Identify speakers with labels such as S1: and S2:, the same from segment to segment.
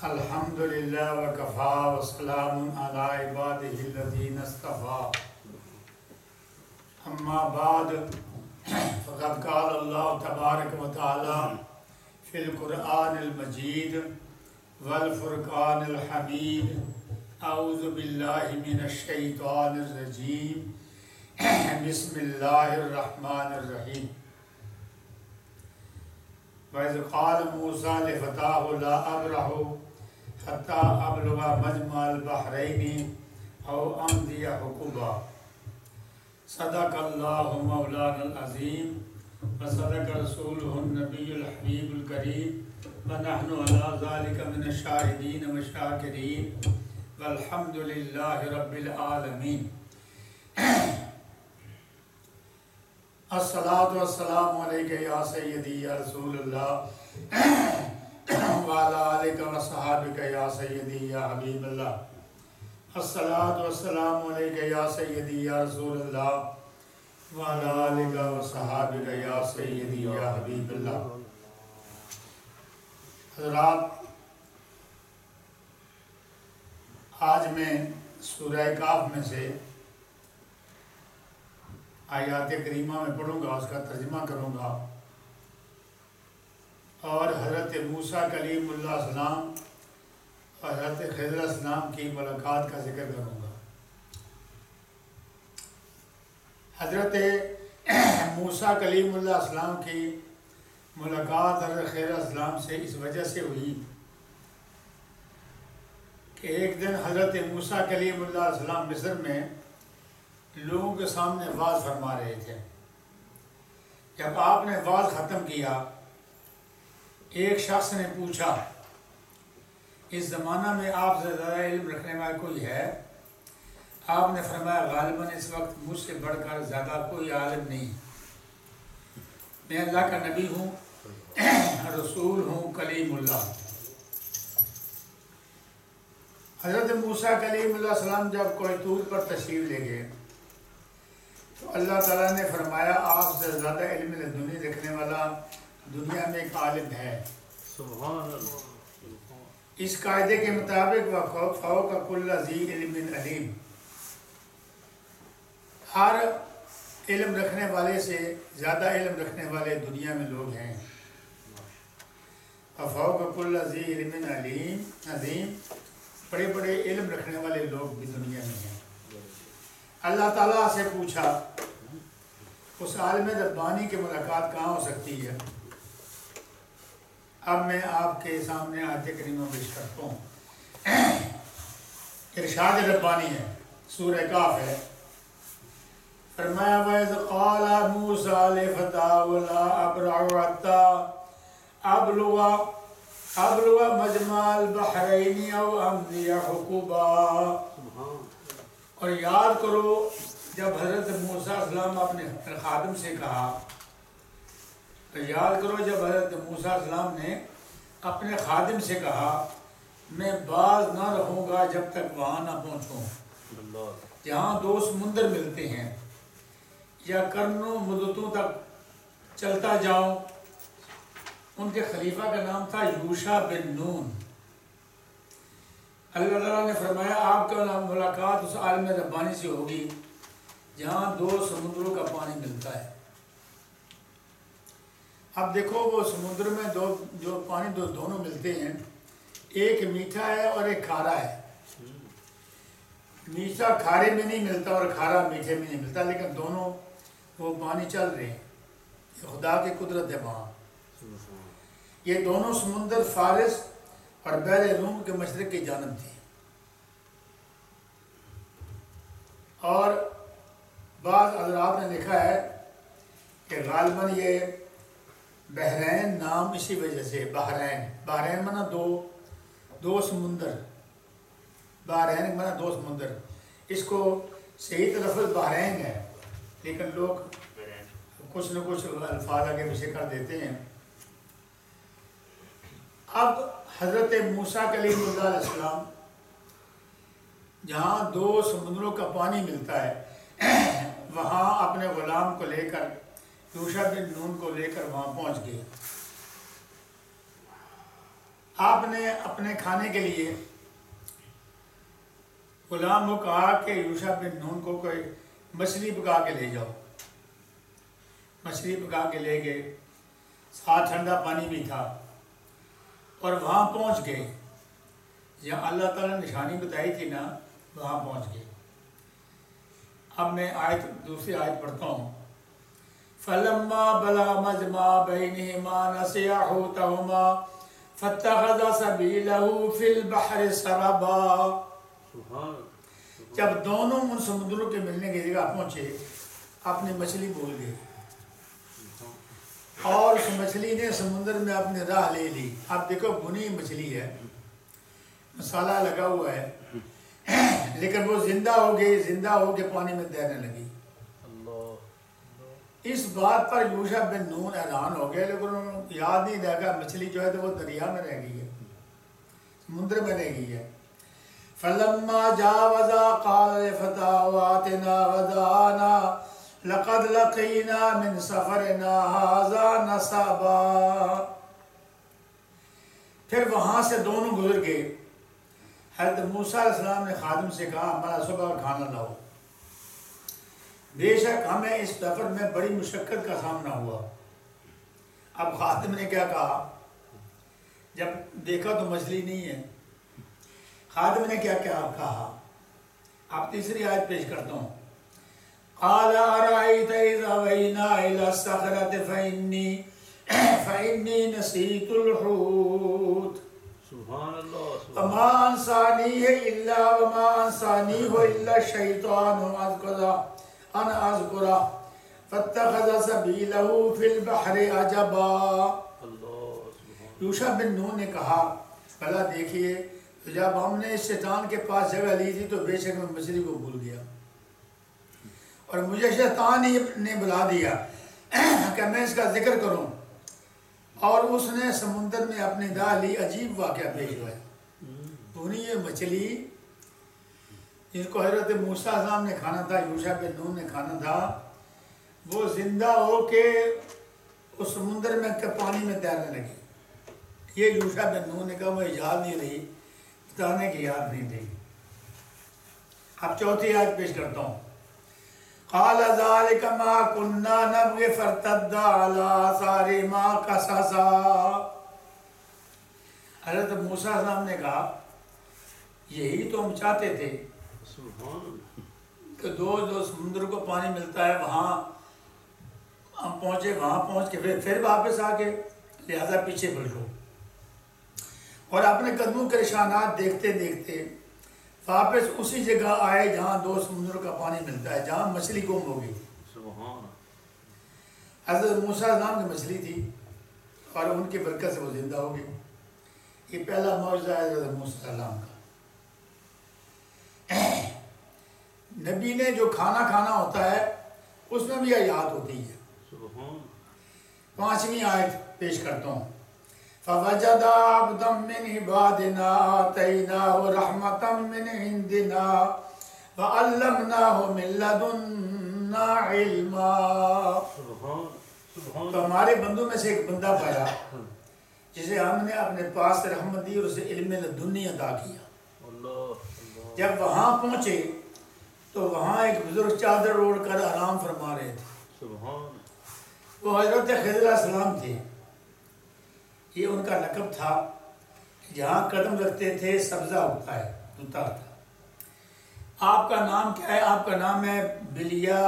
S1: الحمدللہ وکفا وسلام علی عبادہ الذین اصطفیٰ اما بعد فقد قال اللہ تبارک و تعالی فی القرآن المجید والفرقان الحمید اعوذ باللہ من الشیطان الرجیم بسم اللہ الرحمن الرحیم وَإِذْ قَالَ مُوسَىٰ لِفَتَاهُ لَا أَبْرَحُ حَتَّىٰ أَبْلُغَ مَجْمَعَ الْبَحْرَيْنِ أَوْ أَمْضِيَ حُقُبًا صدق اللہ مولانا العظیم وصدق رسولہ النبی الحبیب الکریم ونحن علی ذلک من الشاہدین والشاکرین والحمد للہ رب العالمین۔ الصلاۃ والسلام علیک یا سیدی یا رسول اللہ وعلی آلک وصحابک یا سیدی یا حبیب اللہ۔ الصلاۃ والسلام علیک یا سیدی یا رسول اللہ وعلی آلک وصحابک یا سیدی یا حبیب اللہ۔ حضرات، آج میں سورہ کہف میں سے آیات کریمہ میں پڑھوں گا، اس کا ترجمہ کروں گا اور حضرت موسیٰ کلیم اللہ السلام اور حضرت خضر السلام کی ملاقات کا ذکر کروں گا۔ حضرت موسیٰ کلیم اللہ السلام کی ملاقات حضرت خضر السلام سے اس وجہ سے ہوئی کہ ایک دن حضرت موسیٰ کلیم اللہ السلام مصر میں لوگوں کے سامنے واعظ فرما رہے تھے۔ جب آپ نے واعظ ختم کیا، ایک شخص نے پوچھا، اس زمانہ میں آپ سے زیادہ علم رکھنے والا کوئی ہے؟ آپ نے فرمایا، غالباً اس وقت مجھ سے بڑھ کر زیادہ کوئی عالم نہیں، میں اللہ کا نبی ہوں، رسول ہوں، کلیم اللہ۔ حضرت موسیٰ کلیم اللہ السلام جب کوہ طور پر تشریف لے گئے تو اللہ تعالیٰ نے فرمایا، آپ سے زیادہ علم دنیا رکھنے والا دنیا میں ایک عالم ہے۔ سبحان اللہ۔ اس قاعدے کے مطابق فوق کل ذی علم علیم، ہر علم رکھنے والے سے زیادہ علم رکھنے والے دنیا میں لوگ ہیں۔ فوق کل ذی علم علیم، بڑے بڑے علم رکھنے والے لوگ بھی دنیا میں ہیں۔ اللہ تعالیٰ سے پوچھا، اس عالم ربانی کی ملاقات کہاں ہو سکتی ہے؟ اب میں آپ کے سامنے آیت کریمہ پیش کرتا ہوں۔ ارشاد ربانی ہے، سورہ کہف ہے۔ فرمایا، وَإِذْ قَالَ مُوسَىٰ لِفَتَاهُ لَا أَبْرَحُ حَتَّىٰ أَبْلُغَ مَجْمَعَ الْبَحْرَيْنِ أَوْ أَمْضِيَ حُقُبًا۔ اور یاد کرو جب حضرت موسیٰ علیہ السلام اپنے خادم سے کہا، تو یاد کرو جب حضرت موسیٰ علیہ السلام نے اپنے خادم سے کہا، میں باز نہ رہوں گا جب تک وہاں نہ پہنچوں جہاں دو سمندر ملتے ہیں، یا قرنوں مدتوں تک چلتا جاؤں۔ ان کے خلیفہ کا نام تھا یوشع بن نون۔ اللہ تعالیٰ نے فرمایا، آپ کا ملاقات اس عالم ربانی سے ہوگی جہاں دو سمندروں کا پانی ملتا ہے۔ اب دیکھو، وہ سمندر میں جو پانی دونوں ملتے ہیں، ایک میٹھا ہے اور ایک کھارا ہے۔ میٹھا کھارے میں نہیں ملتا اور کھارا میٹھے میں نہیں ملتا، لیکن دونوں وہ پانی چل رہے ہیں۔ یہ خدا کی قدرت ہے وہاں۔ یہ دونوں سمندر فارس اور بحر روم کے مشرق کی جانب تھی، اور بعض حضرات نے لکھا ہے کہ غالباً یہ بحرین نام اسی وجہ سے، بحرین مانا دو سمندر، بحرین مانا دو سمندر۔ اس کو صحیح لفظ بحرین ہے، لیکن لوگ کچھ نہ کچھ الفاظ آگے پیچھے کر دیتے ہیں۔ اب حضرت موسیٰ کلیم اللہ علیہ السلام جہاں دو سمندروں کا پانی ملتا ہے، وہاں اپنے غلام کو لے کر، یوشع بن نون کو لے کر وہاں پہنچ گئے۔ آپ نے اپنے کھانے کے لیے غلام کو کہا کہ یوشع بن نون کو کوئی مچھلی پکا کے لے جاؤ. مچھلی پکا کے لے گئے، ساتھ ٹھنڈا پانی بھی تھا، اور وہاں پہنچ گئے جہاں اللہ تعالیٰ نے نشانی بتائی تھی نا، وہاں پہنچ گئے. اب میں دوسری آیت پڑھتا ہوں. فَلَمَّا بَلَغَ مَجْمَعَ بَيْنِهِمَا نَسِيَا حُوتَهُمَا فَاتَّخَذَ سَبِيلَهُ فِي الْبَحْرِ سَرَبًا. جب دونوں ان سمندروں کے ملنے کی جگہ پہنچے، اپنی مچھلی بھول گئے، اور اس مچھلی نے سمندر میں اپنی راہ لے لی. اب دیکھو بھنی مچھلی ہے، مسالہ لگا ہوا ہے، لیکن وہ زندہ ہو کے پانی میں تیرنے لگی. اس بات پر یوشع بن نون حیران ہو گئے، لیکن انہوں نے یاد نہیں رکھا مچھلی جو ہے تو وہ دریا میں رہ گئی ہے، سمندر میں رہ گئی ہے. فَلَمَّا جَاوَزَا قَالَ لِفَتَاهُ آتِنَا غَدَاءَنَا لَقَدْ لَقِينَا مِنْ سَفَرِنَا هَٰذَا نَصَبًا. پھر وہاں سے دونوں گزر گئے. حضرت موسیٰ علیہ السلام نے خادم سے کہا ہمارا صبح کا کھانا لاؤ. بے شک ہمیں اس سفر میں بڑی مشقت کا سامنا ہوا. اب خادم نے کیا کہا؟ جب دیکھا تو مچھلی نہیں ہے. خادم نے کیا کہا؟ اب تیسری آیت پیش کرتا ہوں. قال أرأيت إذا أوينا إلى الصخرة فإني نسيت الحوت وما أنسانيه إلا الشيطان أن أذكره فاتخذ سبيله في البحر عجبا. یوشع بن نون نے کہا بھلا دیکھیے، جب ہم نے اس شیطان کے پاس جگہ لی تھی تو بے شک میں مچھلی کو بھول گیا، اور مجھے شیطان ہی نے بلا دیا کہ میں اس کا ذکر کروں، اور اس نے سمندر میں اپنی راہ لی. عجیب واقعہ پیش ہوا ہے. پوری یہ مچھلی جس کو حضرت موسیٰ علیہ السلام نے کھانا تھا، یوشع بن نون نے کھانا تھا، وہ زندہ ہو کے اس سمندر میں پانی میں تیرنے لگی. یہ یوشع بن نون نے کہا وہ یاد نہیں رہی، بتانے کی یاد نہیں رہی. اب چوتھی آیت پیش کرتا ہوں. قال ذلك ما كنا نبغي فارتد على آثارهما قصصا. حضرت موسیٰ علیہ السلام نے کہا یہی تو ہم چاہتے تھے کہ دو سمندر کو پانی ملتا ہے، وہاں ہم پہنچے، وہاں پہنچ کے پھر واپس آ کے لہذا پیچھے پلٹو، اور اپنے قدموں کے نشانات دیکھتے دیکھتے واپس اسی جگہ آئے جہاں دو سمندروں کا پانی ملتا ہے، جہاں مچھلی گم ہو گئی تھی. حضرت موسیٰ علیہ السلام کی مچھلی تھی، اور ان کی برکت سے وہ زندہ ہو گئی. یہ پہلا معجزہ ہے حضرت موسیٰ علیہ السلام کا. نبی نے جو کھانا کھانا ہوتا ہے اس میں بھی آیات ہوتی ہے. پانچویں آیت پیش کرتا ہوں. فَوَجَدَ عَبْدًا مِّنْ عِبَادِنَا آتَيْنَاهُ رَحْمَةً مِّنْ عِنْدِنَا وَعَلَّمْنَاهُ مِن لَّدُنَّا عِلْمًا. تو ہمارے بندوں میں سے ایک بندہ پایا جسے ہم نے اپنے پاس سے رحمت دی اور اسے علم لدنی عطا کیا. جب وہاں پہنچے تو وہاں ایک بزرگ چادر اوڑھ کر آرام فرما رہے تھے. وہ حضرت خضر علیہ السلام تھے. یہ ان کا لقب تھا. جہاں قدم رکھتے تھے سبزہ اگتا ہے، ہوتا تھا. آپ کا نام کیا ہے؟ آپ کا نام ہے بلیہ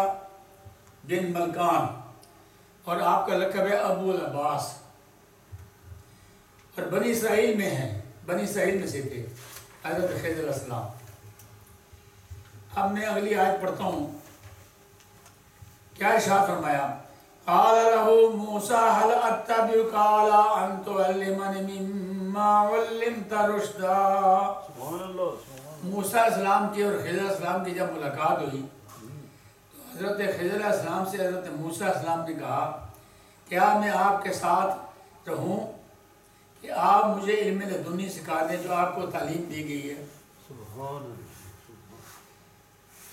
S1: بن ملکان، اور آپ کا لقب ہے ابو العباس، اور بنی اسرائیل میں ہیں، بنی اسرائیل میں سے تھے حضرت خضر علیہ السلام. اب میں اگلی آیت پڑھتا ہوں. کیا ارشاد فرمایا؟ قال له موسى هل اتبعك على ان تعلمني مما علمت رشدا. موسیٰ علیہ السلام کی اور خضر علیہ السلام کی جب ملاقات ہوئی تو حضرت خضر علیہ السلام سے حضرت موسیٰ علیہ السلام نے کہا کیا میں آپ کے ساتھ رہوں کہ آپ مجھے علم لدنی سکھا دیں جو آپ کو تعلیم دی گئی ہے.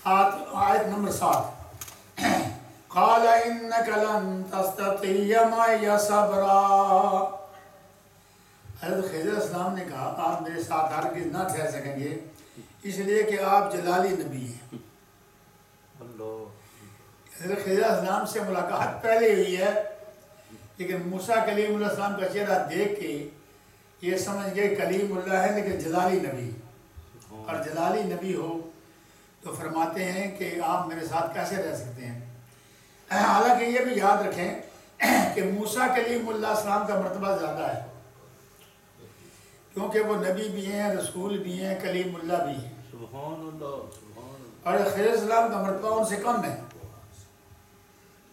S1: آیت نمبر 7. قال انك لن تستطيع معي صبرا. حضرت خضر علیہ السلام نے کہا آپ میرے ساتھ ہرگز نہ ٹھہر سکیں گے، اس لیے کہ آپ جلالی نبی ہیں۔ حضرت خضر علیہ السلام سے ملاقات پہلے ہوئی ہے، لیکن موسیٰ کلیم اللہ السلام کا چہرہ دیکھ کے یہ سمجھ گئے کلیم اللہ ہے لیکن جلالی نبی، اور جلالی نبی ہو تو فرماتے ہیں کہ آپ میرے ساتھ کیسے رہ سکتے ہیں۔ حالانکہ یہ بھی یاد رکھیں کہ موسیٰ کلیم اللہ السلام کا مرتبہ زیادہ ہے، کیونکہ وہ نبی بھی ہیں، رسول بھی ہیں، کلیم اللہ بھی ہیں،
S2: سبحان اللہ سبحان اللہ۔
S1: اور خضر علیہ السلام کا مرتبہ ان سے کم ہے۔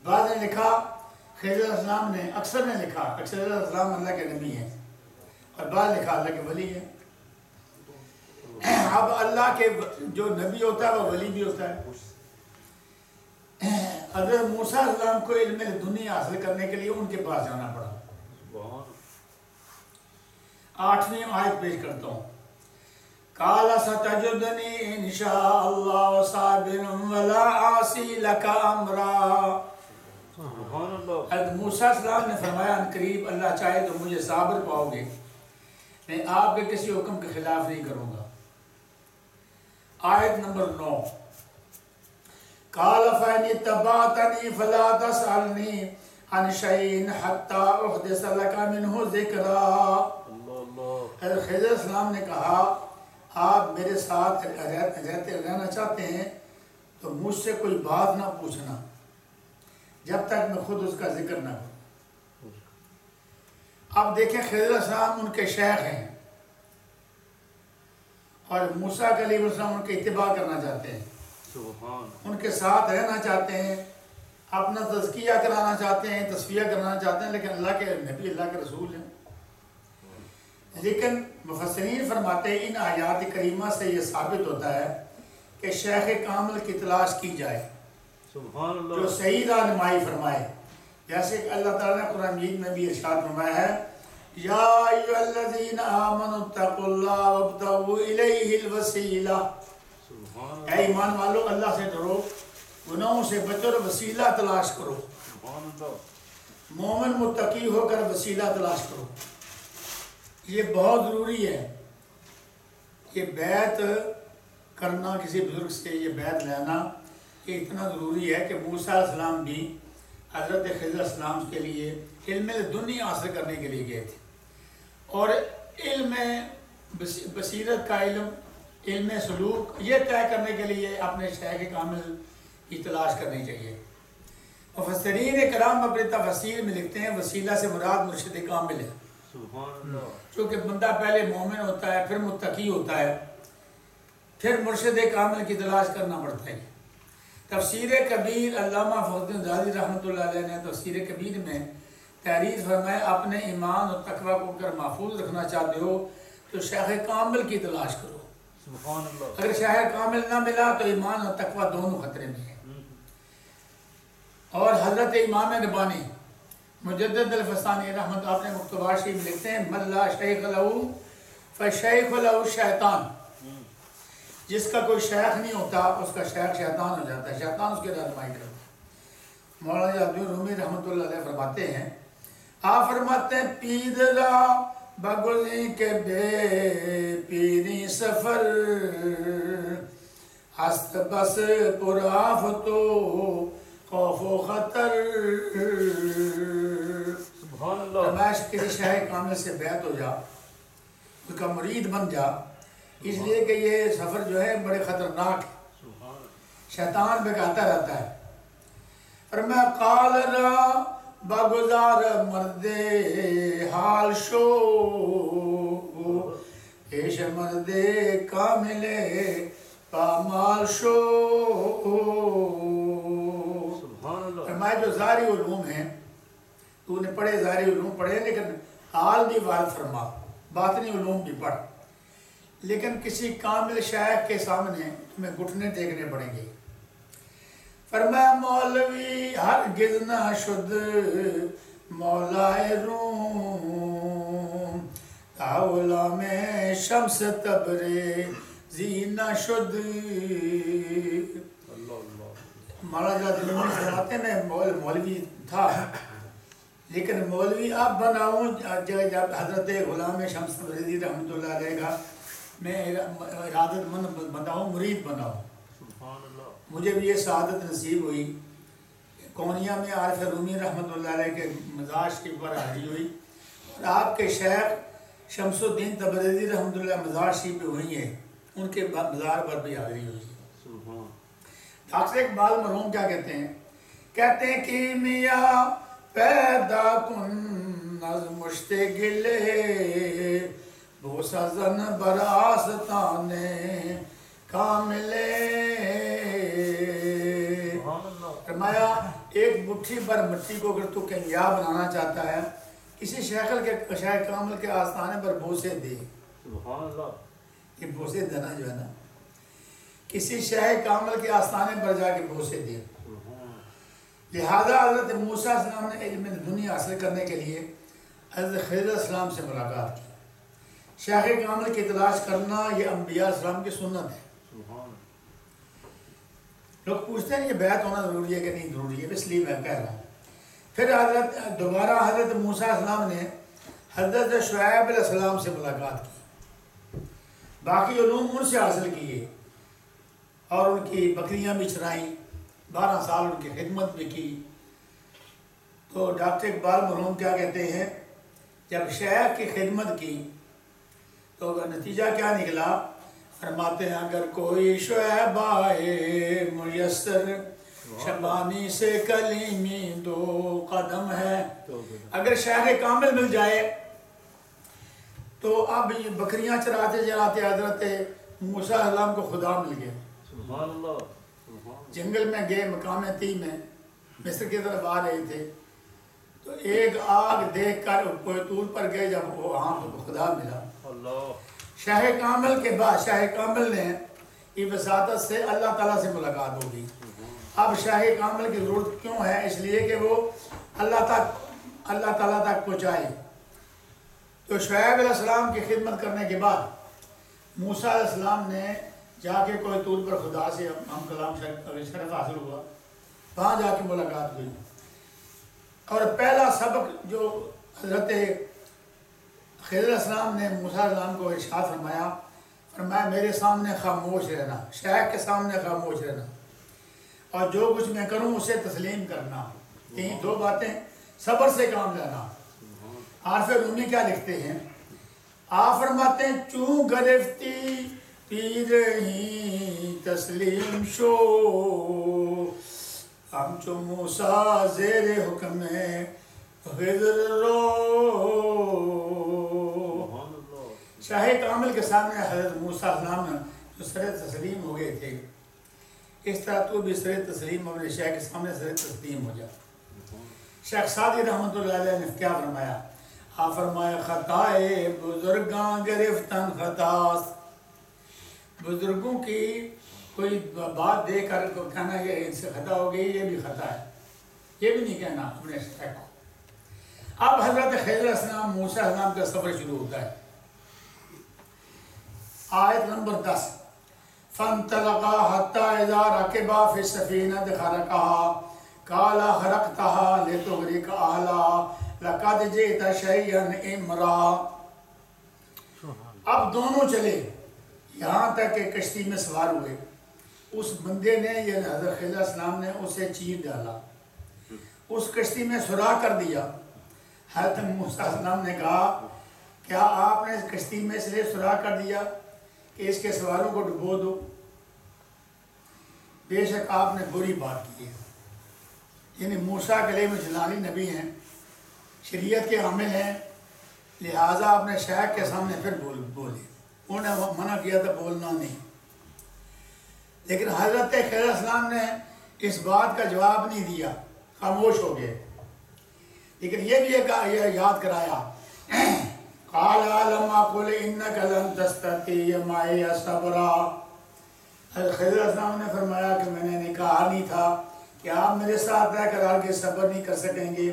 S1: بعض نے لکھا خضر علیہ السلام نے، اکثر نے لکھا خضر علیہ السلام اللہ کے نبی ہیں، اور بعض لکھا اللہ کے ولی ہیں۔ اب اللہ کے جو نبی ہوتا ہے وہ ولی بھی ہوتا ہے۔ حضرت موسیٰ علیہ السلام کو علم لدنی حاصل کرنے کے لیے ان کے پاس جانا پڑا۔ 8ویں آیت پیش کرتا ہوں۔ قال ستجدنی انشاء اللہ صابرا ولا عاصی لک امرا۔ حضرت موسیٰ علیہ السلام نے فرمایا ان قریب اللہ چاہے تو مجھے صابر پاؤ گے، میں آپ کے کسی حکم کے خلاف نہیں کروں گا۔ آیت نمبر 9۔ قال فإن اتبعتني فلا تسألني عن شيء حتى أحدث لك منه ذکرا۔ حضرت خضر علیہ السلام نے کہا آپ میرے ساتھ رہنا چاہتے ہیں تو مجھ سے کوئی بات نہ پوچھنا جب تک میں خود اس کا ذکر نہ کروں۔ اب دیکھیں خضر علیہ السلام ان کے شیخ ہیں اور موسیٰ کلیم السلام ان کی اتباع کرنا چاہتے ہیں، ان کے ساتھ رہنا چاہتے ہیں، اپنا تزکیہ کرانا چاہتے ہیں، تصفیہ کرانا چاہتے ہیں، لیکن اللہ کے نبی اللہ کے رسول ہیں۔ لیکن مفسرین فرماتے ہیں ان آیات کریمہ سے یہ ثابت ہوتا ہے کہ شیخ کامل کی تلاش کی جائے جو صحیح رہنمائی فرمائے، جیسے کہ اللہ تعالیٰ نے قرآن مجید میں بھی ارشاد فرمایا ہے یا ایھا الذین آمنوا اتقوا اللہ وابتغوا الیہ الوسیلہ۔ اے ایمان والو اللہ سے ڈرو، گناہوں سے بچو اور وسیلہ تلاش کرو۔ مومن متقی ہو کر وسیلہ تلاش کرو، یہ بہت ضروری ہے۔ یہ بیعت کرنا کسی بزرگ سے، یہ بیعت لینا یہ اتنا ضروری ہے کہ موسیٰ علیہ السلام بھی حضرت خضر علیہ السلام کے لیے علم لدنی حاصل کرنے کے لیے گئے تھے، اور علم بصیرت کا علم، علم سلوک یہ طے کرنے کے لیے اپنے شیخ کامل کی تلاش کرنی چاہیے۔ مفسرین کرام اپنے تفسیر میں لکھتے ہیں وسیلہ سے مراد مرشد کامل ہے، چونکہ بندہ پہلے مومن ہوتا ہے، پھر متقی ہوتا ہے، پھر مرشد کامل کی تلاش کرنا پڑتا ہے۔ تفسیر کبیر علامہ فخر الدین رازی رحمۃ اللہ علیہ نے تفسیر کبیر میں تحریر فرمائے اپنے ایمان اور تقوی کو اگر محفوظ رکھنا چاہتے ہو تو شیخ کامل کی تلاش کرو۔ اگر شیخ کامل نہ ملا تو ایمان اور تقوی دونوں خطرے میں ہیں۔ اور حضرت امام ربانی مجدد الفسانی رحمۃ آپ نے مکتوبات شریف میں لکھتے ہیں من لا شیخ لہو فشیخ لہو شیطان، جس کا کوئی شیخ نہیں ہوتا اس کا شیخ شیطان ہو جاتا ہے، شیطان اس کی رہنمائی کرتا ہے۔ مولانا عبد الرومی رحمۃ اللہ علیہ فرماتے ہیں، آپ فرماتے ہیں پیدرا بگلی کے بے پیری سفر ہست بس پرآفتو خوف و خطر۔ فرمائش کسی شیخ کامل سے بیعت ہو جا، اس کا مرید بن جا، اس لیے کہ یہ سفر جو ہے بڑے خطرناک ہے، شیطان بہکاتا رہتا ہے۔ اور میں قال را بگزار مرد حال شو پیش مرد کامل پامال شو۔ فرمایا جو ظاہری علوم ہیں تو نے پڑھے، ظاہری علوم پڑھے، لیکن حال بھی وارد فرما، باطنی علوم بھی پڑھ، لیکن کسی کامل شیخ کے سامنے تمہیں گھٹنے ٹیکنے پڑیں گے۔ فرمایا مولوی ہرگز نہ شد مولائے روم تا غلام شمس تبریزی نہ شد۔ مولانا جلال فرماتے ہیں میں مولوی تھا لیکن مولوی اب بناؤں جب حضرت غلام شمس تبریزی رحمۃ اللہ علیہ کا میں ارادت مند بناؤں، مرید بناؤں.
S2: سبحان اللہ.
S1: مجھے بھی یہ سعادت نصیب ہوئی. کونیا میں عارف رومی رحمۃ اللہ علیہ کے مزار شریف پر حاضری ہوئی اور آپ کے شیخ شمس الدین تبریزی رحمۃ اللہ مزار شریف پہ ہوئی ہیں، ان کے مزار پر بھی حاضری ہوئی. ڈاکٹر اقبال مرحوم کیا کہتے ہیں؟ کہتے ہیں کہ میاں پیدا کن از مشت گلے بوسہ زن برآستان کاملے. فرمایا ایک مٹھی پر مٹی کو اگر تو کامیاب بنانا چاہتا ہے کسی شیخ کامل کے آستانے پر بوسے دے.
S2: سبحان اللہ.
S1: یہ بوسے دینا جو ہے نا، کسی شیخ کامل کے آستانے پر جا کے بوسے دے. لہذا حضرت موسیٰ علیہ السلام نے علم دنیا حاصل کرنے کے لیے حضرت خضر علیہ السلام سے ملاقات کی. شیخ کامل کی تلاش کرنا یہ انبیاء علیہ السلام کی سنت ہے. لوگ پوچھتے ہیں یہ بیعت ہونا ضروری ہے کہ نہیں ضروری ہے، اس لیے میں کہہ رہا ہوں. پھر دوبارہ حضرت موسیٰ علیہ السلام نے حضرت شعیب علیہ السلام سے ملاقات کی، باقی علوم ان سے حاصل کیے اور ان کی بکریاں بھی چرائیں، 12 سال ان کی خدمت بھی کی. تو ڈاکٹر اقبال مرحوم کیا کہتے ہیں؟ جب شیخ کی خدمت کی تو نتیجہ کیا نکلا؟ فرماتے ہیں اگر کوئی شعیب آئے میسر شبانی سے کلیمی 2 قدم ہے. اگر شیخ کامل مل جائے تو اب یہ بکریاں چراتے چراتے حضرت موسیٰ علیہ السلام کو خدا مل گیا.
S2: سبحان اللہ.
S1: جنگل میں گئے، مقام تی میں مصر کی طرف آ رہے تھے تو ایک آگ دیکھ کر کوئی طور پر گئے، جب وہ کو خدا ملا.
S2: اللہ.
S1: شاہ کامل کے بعد شاہ کامل نے یہ وساطت سے اللہ تعالیٰ سے ملاقات ہوگی. اب شاہ کامل کی ضرورت کیوں ہے؟ اس لیے کہ وہ اللہ تعالیٰ تک پہنچائے. تو شعیب علیہ السلام کی خدمت کرنے کے بعد موسیٰ علیہ السلام نے جا کے کوئی طور پر خدا سے ہم کلام شرف حاصل ہوا، وہاں جا کے ملاقات ہوئی. اور پہلا سبق جو حضرت خضر علیہ السلام نے موسیٰ علیہ السلام کو ارشاد فرمایا میرے سامنے خاموش رہنا، شیخ کے سامنے خاموش رہنا، اور جو کچھ میں کروں اسے تسلیم کرنا. یہی 2 باتیں، صبر سے کام لینا. عارف رومی کیا لکھتے ہیں؟ آپ فرماتے ہیں چوں گرفتی پیر ہی تسلیم شو ہم چو موسیٰ زیر حکم خضر رو. شاہ کامل کے سامنے حضرت موسیٰ علیہ السلام جو سر تسلیم ہو گئے تھے، اس طرح تو بھی سر تسلیم اپنے شیخ کے سامنے سر تسلیم ہو جا. شیخ سعدی رحمۃ اللہ علیہ نے کیا فرمایا؟ آپ فرمایا خطائے بزرگاں گرفتن خطاس. بزرگوں کی کوئی بات دے کر کہنا یہ ان سے خطا ہو گئی، یہ بھی خطا ہے، یہ بھی نہیں کہنا اپنے شیخ کو. اب حضرت خضر علیہ السلام موسیٰ علیہ السلام کا سفر شروع ہوتا ہے. آیت نمبر 10 فانطلقا حتی اذا رکبا فی السفینۃ خرقہا قال خرقتہا لتغرق اہلہا لقد جئت شیئا امرا. اب دونوں چلے یہاں تک کہ کشتی میں سوار ہوئے. اس بندے نے یہ حضرت خضر علیہ السلام نے اسے چیر ڈالا، اس کشتی میں سوراخ کر دیا. حضرت موسیٰ علیہ السلام نے کہا کیا آپ نے اس کشتی میں اس لیے سوراخ کر دیا کہ اس کے سواروں کو ڈبو دو؟ بے شک آپ نے بری بات کی ہے. یعنی موسیٰ کلیم جلالی نبی ہیں، شریعت کے حامل ہیں، لہٰذا اپنے شیخ کے سامنے پھر بولے. انہوں نے منع کیا تھا بولنا نہیں، لیکن حضرت خضر علیہ السلام نے اس بات کا جواب نہیں دیا، خاموش ہو گئے. لیکن یہ بھی یاد کرایا قال لما قل انک لن تستطیع معی صبرا. خضر علیہ السلام نے فرمایا کہ میں نے کہا نہیں تھا کہ آپ میرے ساتھ رہ کر آگے صبر نہیں کر سکیں گے.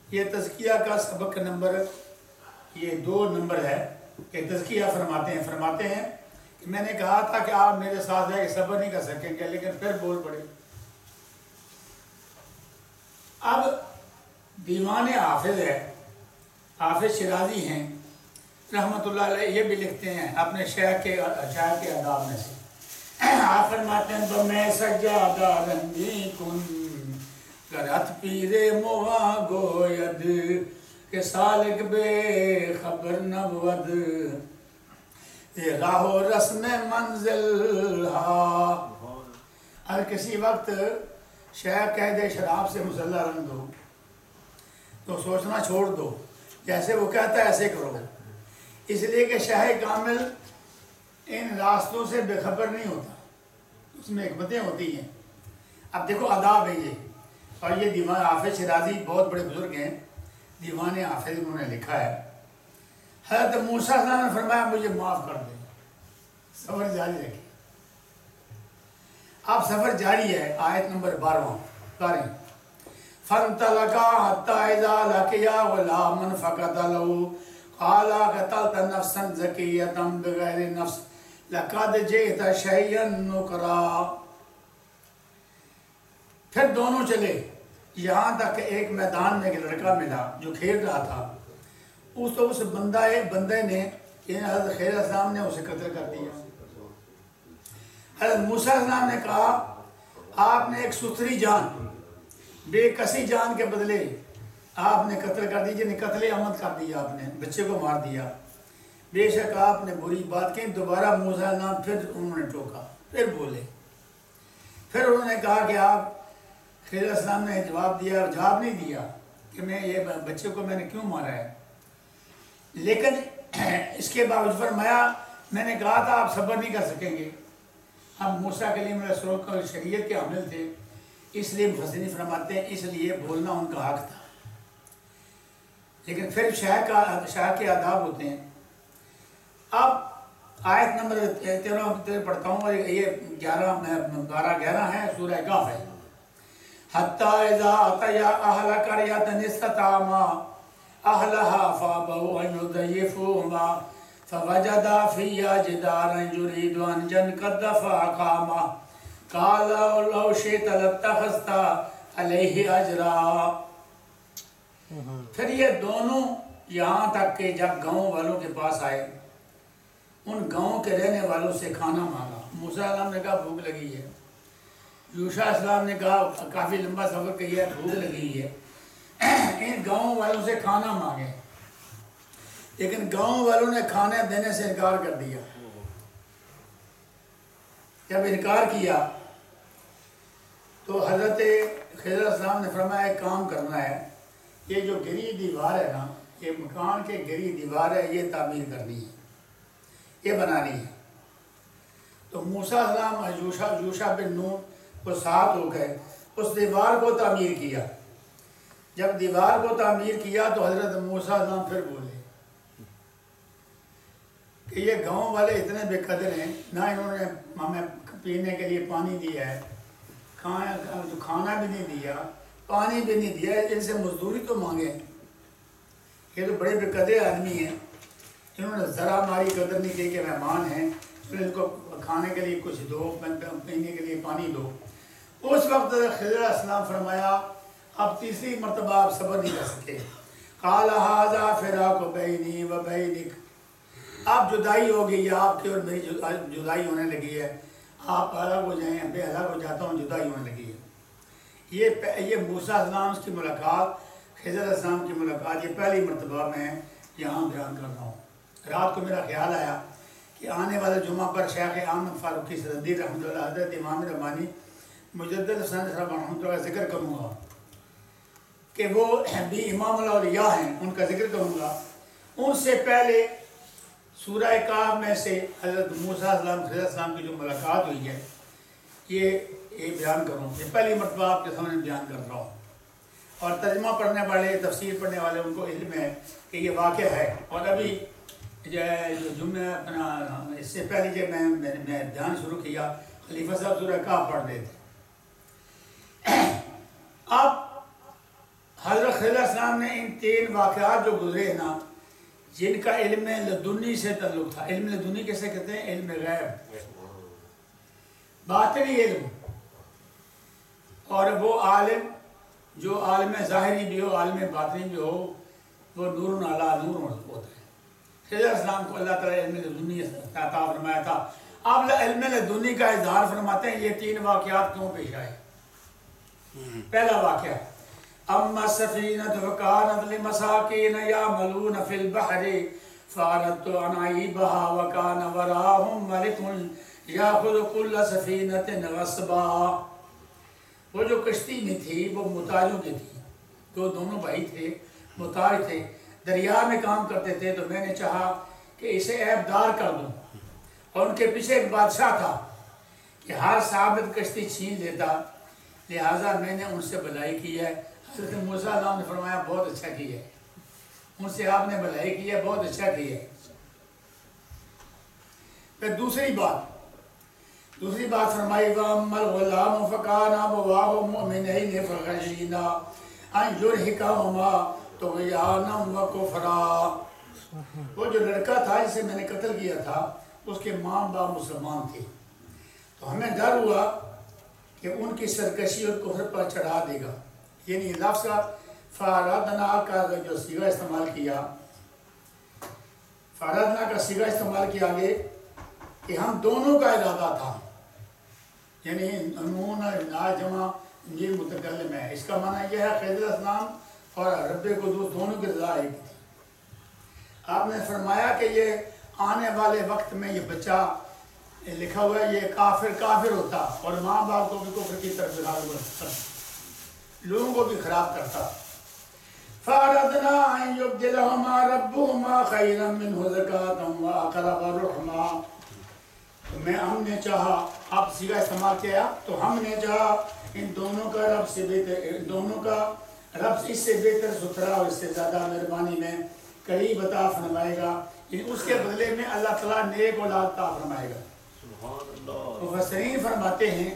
S1: یہ تزکیہ کا سبق نمبر یہ 2 نمبر ہے کہ تزکیہ فرماتے ہیں کہ میں نے کہا تھا کہ آپ میرے ساتھ رہ کے صبر نہیں کر سکیں گے، لیکن پھر بول پڑے. اب دیوان حافظ ہے، حافظ شیرازی ہیں رحمۃ اللہ علیہ، یہ بھی لکھتے ہیں اپنے شیخ کے آداب میں سے، آپ فرماتے ہیں بمیں سجادہ رنگی کن گرت پیر موا گوید کہ سالک بے خبر نبود یہ راہ و رسم منزل ہا۔ اگر کسی وقت شیخ کہہ دے شراب سے مسلح رنگ دو تو سوچنا چھوڑ دو، جیسے وہ کہتا ہے ایسے کرو، اس لیے کہ شاہ کامل ان راستوں سے بے خبر نہیں ہوتا، اس میں حکمتیں ہوتی ہیں۔ اب دیکھو آداب ہے یہ، اور یہ دیوان حافظ شیرازی بہت بڑے بزرگ ہیں، دیوان حافظ انہوں نے لکھا ہے۔ حضرت موسیٰ صلی اللہ علیہ وسلم نے فرمایا مجھے معاف کر دے، سفر جاری رکھیں۔ اب سفر جاری ہے، آیت نمبر 12 قارئ فَانْطَلَقَا حَتَّىٰ إِذَا لَقِيَا غُلَامًا فَقَتَلَهُ قَالَ قَتَلْتَ نَفْسًا زَكِيَّةً بِغَيْرِ نَفْسٍ لَقَدْ جِئْتَ شَيْئًا نُكْرًا۔ پھر دونوں چلے یہاں تک کہ ایک میدان میں ایک لڑکا ملا جو کھیل رہا تھا، اس بندے نے حضرت خضر علیہ السلام نے اسے قتل کر دیا۔ حضرت موسیٰ علیہ السلام نے کہا آپ نے ایک ستھری جان، بے کسی جان کے بدلے آپ نے قتل کر دی، یعنی قتل عمد کر دیا، آپ نے بچے کو مار دیا، بے شک آپ نے بری بات کی۔ دوبارہ موسیٰ علیہ السلام پھر انہوں نے ٹوکا، پھر بولے، پھر انہوں نے کہا کہ آپ خضر علیہ السلام نے جواب نہیں دیا کہ میں یہ بچے کو میں نے کیوں مارا ہے، لیکن اس کے باوجود فرمایا میں نے کہا تھا آپ صبر نہیں کر سکیں گے۔ اب موسیٰ کلیم علیہ السلام کا شریعت کے حامل تھے، اس لیے مفسرین فرماتے ہیں اس لیے بولنا ان کا حق تھا، لیکن پھر شاہ کے آداب ہوتے ہیں۔ اب آیت نمبر 13 پڑھتا ہوں، اور یہ 12 ہے، سورہ کہف ہے۔ حَتَّىٰ إِذَا أَتَيَا أَهْلَ قَرْيَةٍ اسْتَطْعَمَا أَهْلَهَا فَأَبَوْا أَن يُضَيِّفُوهُمَا فَوَجَدَا فِيهَا جِدَارًا يُرِيدُ أَن يَنقَضَّ فَأَقَامَهُ قَالَ لَوْ شِئْتَ لَاتَّخَذْتَ عَلَيْهِ أَجْرًا۔ پھر یہ دونوں یہاں تک کہ جب گاؤں والوں کے پاس آئے، ان گاؤں کے رہنے والوں سے کھانا مانگا۔ موسیٰ علیہ السلام نے کہا بھوک لگی ہے، یوشع علیہ السلام نے کہا کافی لمبا سفر کیا ہے، بھوک لگی ہے، ان گاؤں والوں سے کھانا مانگے، لیکن گاؤں والوں نے کھانے دینے سے انکار کر دیا۔ جب انکار کیا تو حضرت خضر علیہ السلام نے فرمایا ایک کام کرنا ہے، یہ جو گری دیوار ہے نا، یہ مکان کے گری دیوار ہے، یہ تعمیر کرنی ہے، یہ بنانی ہے۔ تو موسیٰ علیہ السلام یوشع بن نون کو ساتھ ہو گئے، اس دیوار کو تعمیر کیا۔ جب دیوار کو تعمیر کیا تو حضرت موسیٰ علیہ السلام پھر بولے کہ یہ گاؤں والے اتنے بے قدر ہیں، نہ انہوں نے ہمیں پینے کے لیے پانی دیا ہے، کھانا بھی نہیں دیا، پانی بھی نہیں دیا، ان سے مزدوری تو مانگے۔ یہ تو بڑے بے قدر آدمی ہیں، انہوں نے ذرا ہماری قدر نہیں کی کہ مہمان ہیں، ان کو کھانے کے لیے کچھ دو، پینے کے لیے پانی دو۔ اس وقت خضر علیہ السلام فرمایا اب تیسری مرتبہ آپ صبر نہیں کر سکے، قال ھذا فراق بینی و بینک، اب جدائی ہو گئی ہے، آپ کی اور میری جدائی ہونے لگی ہے، آپ الگ ہو جائیں، میں الگ ہو جاتا ہوں، جدائی ہونے لگی ہے۔ یہ موسیٰ علیہ السلام کی ملاقات، خضر علیہ السلام کی ملاقات، یہ پہلی مرتبہ میں یہاں بیان کر رہا ہوں۔ رات کو میرا خیال آیا کہ آنے والے جمعہ پر شیخ احمد فاروقی سندی رحمۃ اللہ، حضرت امام ربانی مجدد حسین صاحب رحمۃ اللہ کا ذکر کروں گا کہ وہ بھی امام الاولیاء ہیں، ان کا ذکر کروں گا۔ ان سے پہلے سورہ کہف میں سے حضرت موسیٰ علیہ السلام خضر علیہ السلام کی جو ملاقات ہوئی ہے، یہ بیان کروں، یہ پہلی مرتبہ آپ کے سامنے بیان کر رہا ہوں۔ اور ترجمہ پڑھنے والے، تفسیر پڑھنے والے، ان کو علم ہے کہ یہ واقعہ ہے۔ اور ابھی جمعہ اپنا اس سے پہلے جب میں بیان شروع کیا، خلیفہ صاحب سورہ کہف پڑھ رہے تھے۔ اب حضرت خضر علیہ السلام نے ان 3 واقعات جو گزرے نا، جن کا علم لدنی سے تعلق تھا۔ علم لدنی کیسے کہتے ہیں؟ علم غیب، باطنی علم، اور وہ عالم جو عالم ظاہری بھی ہو عالم باطنی بھی ہو وہ نور علی نور ہوتا ہے۔ خضر السلام کو اللہ تعالیٰ علم لدنی عطا فرمایا تھا۔ اب علم لدنی کا اظہار فرماتے ہیں یہ 3 واقعات کیوں پیش آئے۔ پہلا واقعہ اما السفینۃ فکانت لمساکین یعملون فی البحر فاردت عن عیبها وکان وراءہم ملک یاخذ کل سفینۃ غصبا۔ وہ جو کشتی میں تھی وہ متاجوں کی تھی، جو دونوں بھائی تھے متاج تھے، دریا میں کام کرتے تھے، تو میں نے چاہا کہ اسے عیب دار کر دوں، اور ان کے پیچھے ایک بادشاہ تھا کہ ہر ثابت کشتی چھین لیتا، لہٰذا میں نے ان سے بھلائی کی ہے۔ حضرت موسیٰ علیہ السلام نے فرمایا بہت اچھا کی ہے، ان سے آپ نے بھلائی کی ہے، بہت اچھا کی ہے۔ پھر دوسری بات فرمائی وَأَمَّا الْغُلَامُ فَكَانَ أَبَوَاهُ مُؤْمِنَيْنِ فَخَشِينَا أَن يُرْهِقَهُمَا طُغْيَانًا وَكُفْرًا۔ وہ جو لڑکا تھا جسے میں نے قتل کیا تھا اس کے ماں باپ مسلمان تھے، تو ہمیں ڈر ہوا کہ ان کی سرکشی اور کفر پر چڑھا دے گا۔ یعنی لفظ فَأَرَادْنَا کا جو صیغہ استعمال کیا، فَأَرَادْنَا کا صیغہ استعمال کیا آگے کہ ہم دونوں کا ارادہ تھا، یعنی نون جمع یہ متکلم ہے، اس کا معنی یہ ہے خضر السلام اور رب قدوس دونوں کی رضا ایک تھی۔ آپ نے فرمایا کہ یہ آنے والے وقت میں یہ بچہ لکھا ہوا ہے یہ کافر ہوتا اور ماں باپ کو بھی کفر کی طرف کرتا، لوگوں کو بھی خراب کرتا۔ فَأَرَدْنَا أَن يُبْدِلَهُمَا رَبُّهُمَا خَيْرًا مِّنْهُ زَكَاةً وَأَقْرَبَ رُحْمًا۔ ہم نے چاہا، آپ صیغہ استعمال کیا، تو ہم نے چاہا ان دونوں کا رب سے بہتر، ان دونوں کا رب اس سے بہتر ستھرا اور اس سے زیادہ مہربانی میں قریب عطا فرمائے گا، اس کے بدلے میں اللہ تعالیٰ نیک اولاد عطا فرمائے گا۔ مفسرین فرماتے ہیں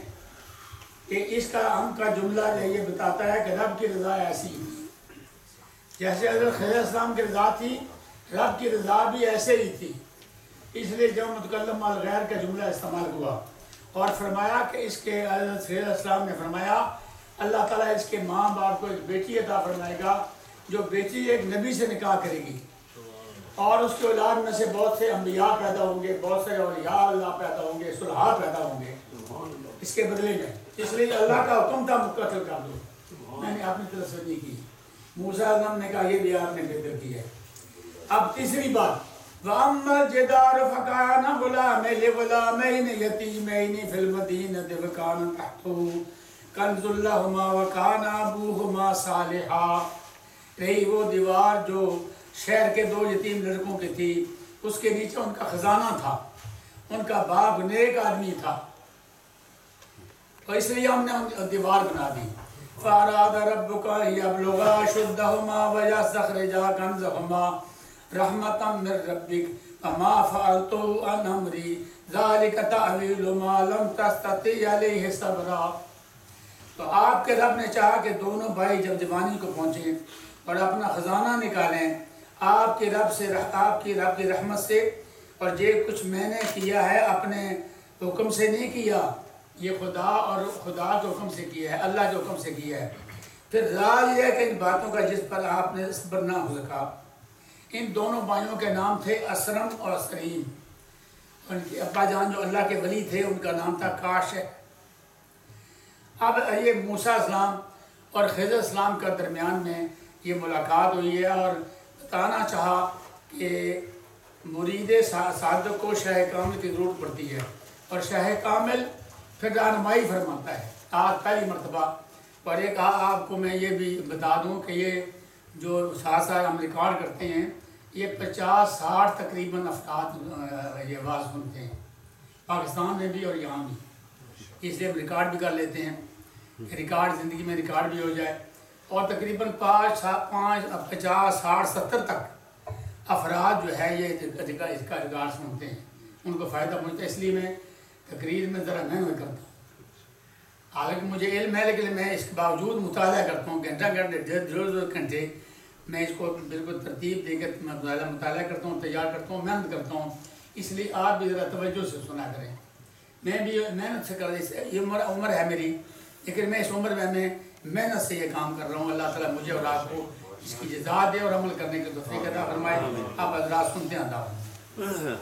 S1: کہ اس کا ہم کا جملہ یہ بتاتا ہے کہ رب کی رضا ایسی تھی، جیسے حضرت خضر السلام کی رضا تھی، رب کی رضا بھی ایسے ہی تھی، اس لیے جب متکلم الغیر کا جملہ استعمال ہوا۔ اور فرمایا کہ اس کے حضرت خضر السلام نے فرمایا اللہ تعالیٰ اس کے ماں باپ کو ایک بیٹی عطا فرمائے گا، جو بیٹی ایک نبی سے نکاح کرے گی، اور اس کے اولاد میں سے بہت سے انبیاء پیدا ہوں گے، بہت سے اولیاء اللہ پیدا ہوں گے، صلحاء پیدا ہوں گے اس کے بدلے میں۔ اس لیے اللہ کا حکم تھا قتل کر دو، میں نے اپنی طرف سے نہیں کی۔ موسیٰ علیہ السلام نے کہا یہ بھی آپ نے بہتر کی ہے۔ اب تیسری بات وَأَمَّا الْجِدَارُ فَكَانَ غُلَامَيْنِ لِغُلَامَيْنِ يَتِيمَيْنِ فِي الْمَدِينَةِ وَكَانَ تَحْتَهُ كَنْزٌ لَهُمَا وَكَانَ أَبُوهُمَا صَالِحًا۔ رہی وہ دیوار جو شہر کے 2 یتیم لڑکوں کی تھی، اس کے نیچے ان کا خزانہ تھا، ان کا باپ نیک آدمی تھا، تو اس لیے ہم نے دیوار بنا دی۔ فَأَرَادَ رَبُّكَ أَن يَبْلُغَا أَشُدَّهُمَا وَيَسْتَخْرِجَا كَنْزَهُمَا رحمة من ربك فما فعلته عن أمري ذلك تأويل ما لم تستطع عليه صبرا۔ تو آپ کے رب نے چاہا کہ دونوں بھائی جب جوانی کو پہنچیں اور اپنا خزانہ نکالیں آپ کے رب سے، آپ کی رب کی رحمت سے، اور یہ کچھ میں نے کیا ہے اپنے حکم سے نہیں کیا، یہ خدا اور خدا کے حکم سے کیا ہے، اللہ کے حکم سے کیا ہے۔ پھر راز یہ ہے کہ ان باتوں کا جس پر آپ نے صبر نہ ہو سکا۔ ان دونوں بھائیوں کے نام تھے اسرم اور اسریم، ان کے ابا جان جو اللہ کے ولی تھے ان کا نام تھا کاش ہے۔ اب یہ موسیٰ السلام اور خضر السلام کا درمیان میں یہ ملاقات ہوئی ہے، اور بتانا چاہا کہ مرید صادق کو شاہ کامل کی ضرورت پڑتی ہے، اور شاہ کامل پھر رہنمائی فرماتا ہے۔ آج پہلی مرتبہ، اور ایک آپ کو میں یہ بھی بتا دوں کہ یہ جو ساتھ ساتھ ہم ریکارڈ کرتے ہیں یہ 50-60 تقریباً افراد یہ آواز سنتے ہیں، پاکستان میں بھی اور یہاں بھی، اس لیے ہم ریکارڈ بھی کر لیتے ہیں کہ ریکارڈ زندگی میں ریکارڈ بھی ہو جائے۔ اور تقریباً 50-60-70 تک افراد جو ہے یہ اس کا ریکارڈ سنتے ہیں، ان کو فائدہ پہنچتا ہے، اس لیے میں تقریر میں ذرا محنت کرتا ہوں۔ حالانکہ مجھے علم ہے لیکن میں اس کے باوجود مطالعہ کرتا ہوں، گھنٹہ گھنٹے میں اس کو بالکل ترتیب دے کے مطالعہ کرتا ہوں، تیار کرتا ہوں، محنت کرتا ہوں، اس لیے آپ بھی ذرا توجہ سے سنا کریں۔ میں بھی محنت سے کر، یہ عمر ہے میری، لیکن میں اس عمر میں محنت سے یہ کام کر رہا ہوں. اللہ تعالیٰ مجھے اور آپ کو اس کی جزا دے اور عمل کرنے کی توفیق عطا فرمائے. آپ حضرات سنتے ہیں.